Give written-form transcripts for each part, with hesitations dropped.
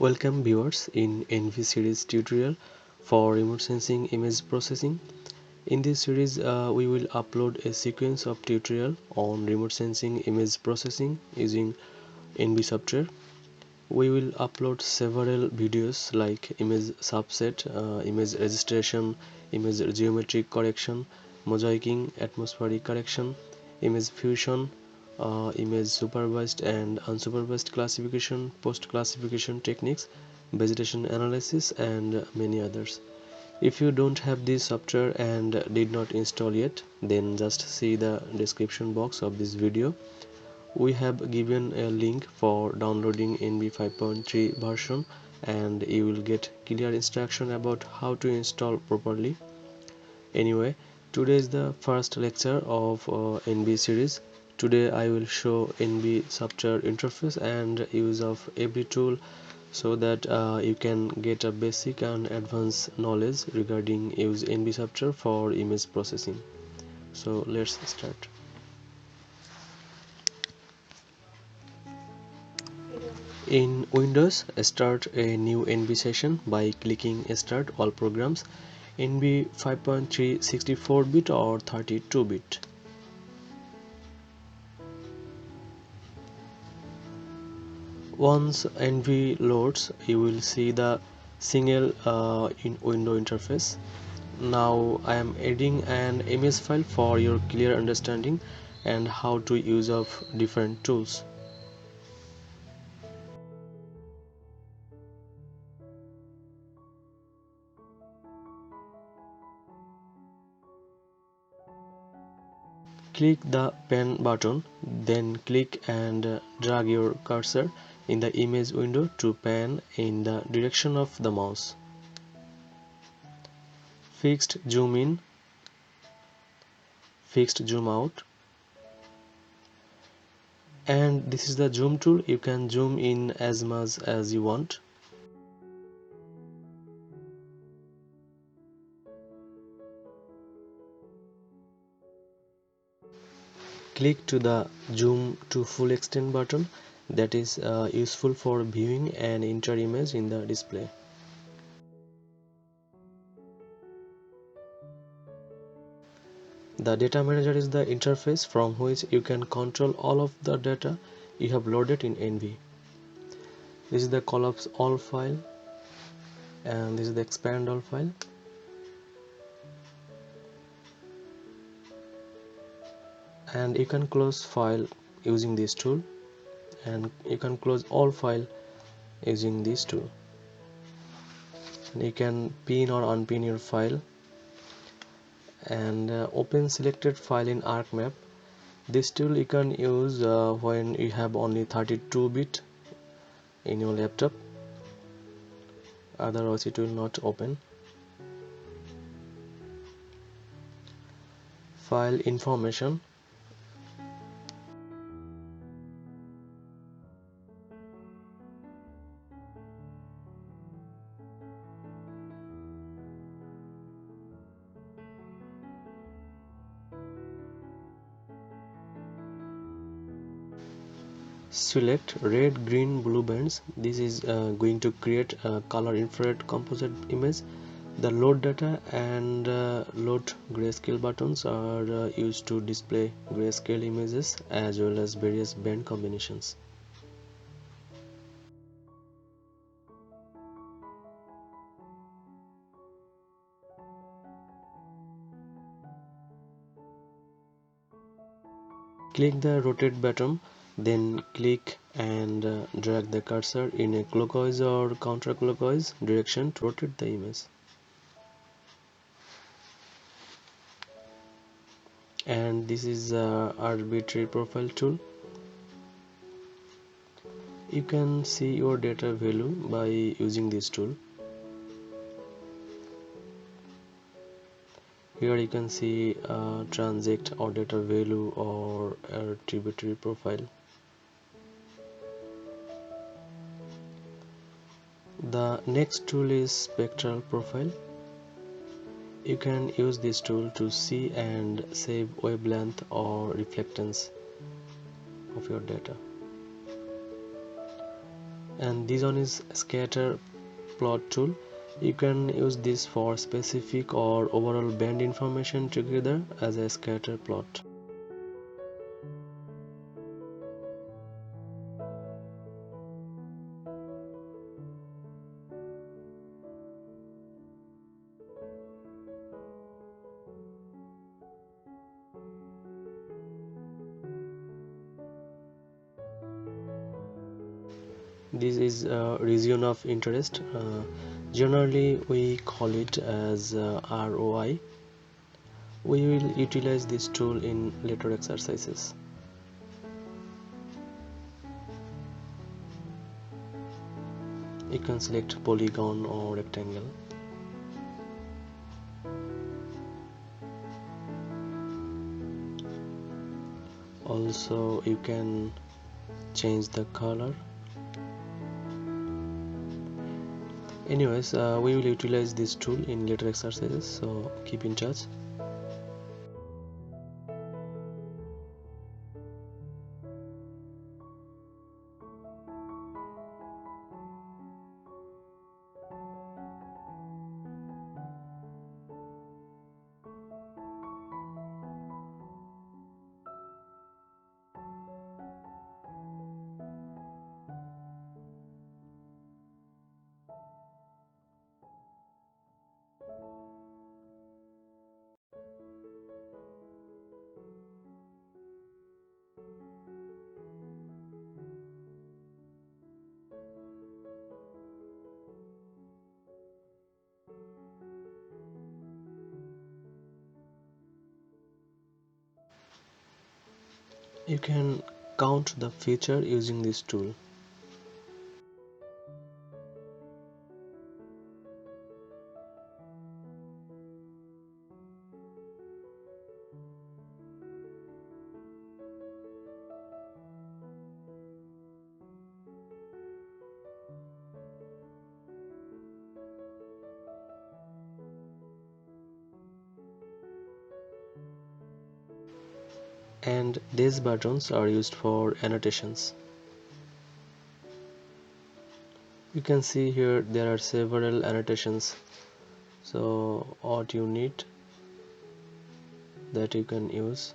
Welcome viewers in ENVI series tutorial for remote sensing image processing. In this series we will upload a sequence of tutorial on remote sensing image processing using ENVI software. We will upload several videos like image subset, image registration, image geometric correction, mosaicking, atmospheric correction, image fusion, image supervised and unsupervised classification, post classification techniques, vegetation analysis, and many others. If you don't have this software and did not install yet, then just see the description box of this video. We have given a link for downloading ENVI 5.3 version, and you will get clear instruction about how to install properly. Anyway, today is the first lecture of ENVI series. Today I will show ENVI software interface and use of every tool so that you can get a basic and advanced knowledge regarding use ENVI software for image processing. So let's start. In Windows, start a new ENVI session by clicking Start All Programs. ENVI 5.3 64-bit or 32-bit. Once ENVI loads, you will see the single in window interface. Now I am adding an image file for your clear understanding and how to use of different tools. Click the pen button, then click and drag your cursor in the image window to pan in the direction of the mouse. Fixed zoom in, fixed zoom out, and this is the zoom tool. You can zoom in as much as you want. Click to the zoom to full extent button, that is useful for viewing an entire image in the display. The data manager is the interface from which you can control all of the data you have loaded in ENVI. This is the collapse all file, and this is the expand all file. And you can close file using this tool, and you can close all file using this tool. And you can pin or unpin your file, and open selected file in ArcMap. This tool you can use when you have only 32-bit in your laptop, otherwise it will not open. File information, select red, green, blue bands. This is going to create a color infrared composite image. The load data and load grayscale buttons are used to display grayscale images as well as various band combinations. Click the rotate button, then click and drag the cursor in a clockwise or counterclockwise direction to rotate the image. And this is arbitrary profile tool. You can see your data value by using this tool. Here you can see transect or data value or arbitrary profile. The next tool is spectral profile. You can use this tool to see and save wavelength or reflectance of your data. And this one is scatter plot tool. You can use this for specific or overall band information together as a scatter plot. This is a region of interest. Generally we call it as ROI. We will utilize this tool in later exercises. You can select polygon or rectangle. Also you can change the color. Anyways, we will utilize this tool in later exercises, so keep in touch. You can count the feature using this tool. And these buttons are used for annotations. You can see here there are several annotations, so what you need that you can use.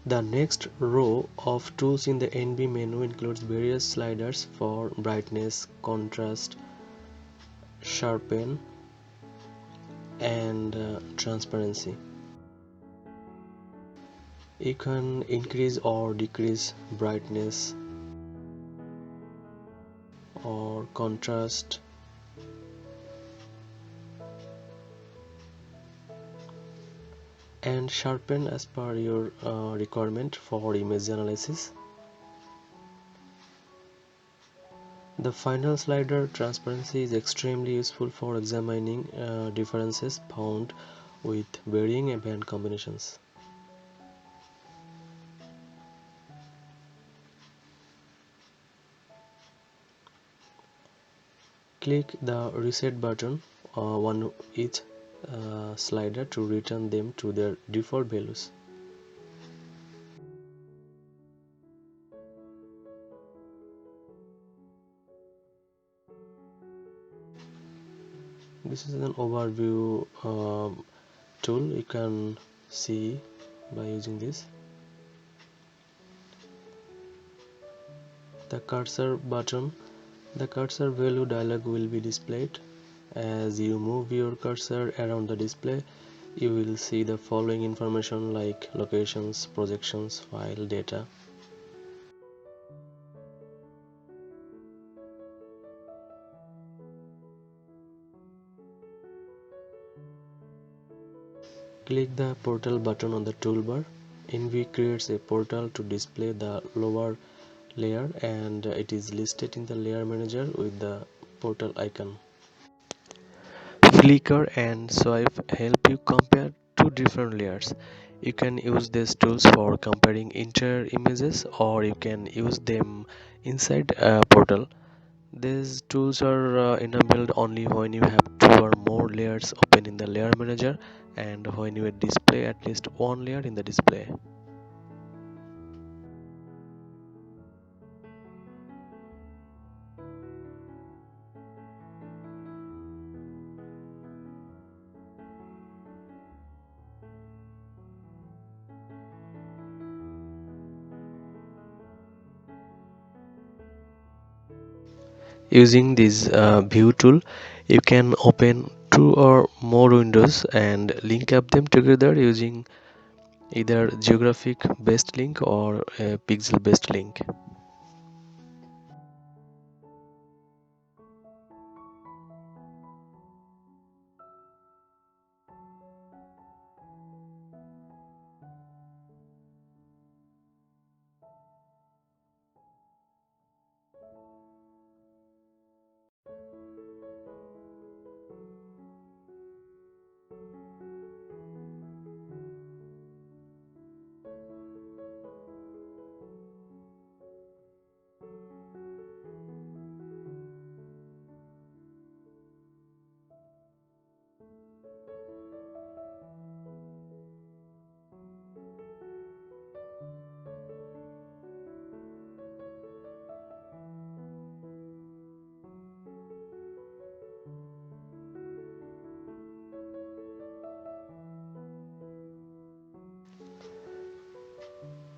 The next row of tools in the ENVI menu includes various sliders for brightness, contrast, sharpen, and transparency. You can increase or decrease brightness or contrast, and sharpen as per your requirement for image analysis. The final slider, transparency, is extremely useful for examining differences found with varying band combinations. Click the reset button on each slider to return them to their default values. This is an overview tool you can see by using this. The cursor button. The cursor value dialog will be displayed. As you move your cursor around the display, you will see the following information like locations, projections, file, data. Click the portal button on the toolbar. ENVI creates a portal to display the lower layer, and it is listed in the layer manager with the portal icon. Flicker and swipe help you compare two different layers. You can use these tools for comparing entire images, or you can use them inside a portal. These tools are enabled only when you have two or more layers open in the layer manager and when you display at least one layer in the display. Using this view tool, you can open two or more windows and link up them together using either geographic based link or a pixel based link.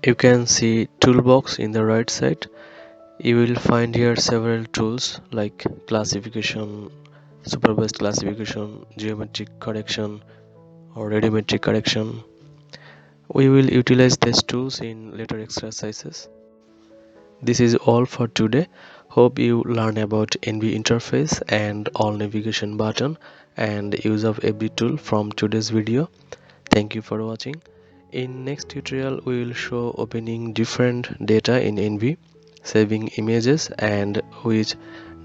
You can see Toolbox in the right side. You will find here several tools like classification, supervised classification, geometric correction, or radiometric correction. We will utilize these tools in later exercises. This is all for today. Hope you learn about ENVI interface and all navigation button and use of every tool from today's video. Thank you for watching. In next tutorial we will show opening different data in ENVI, saving images and which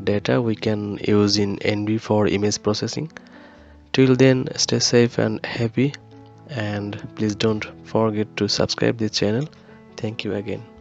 data we can use in ENVI for image processing. Till then, stay safe and happy, and please don't forget to subscribe this channel. Thank you again.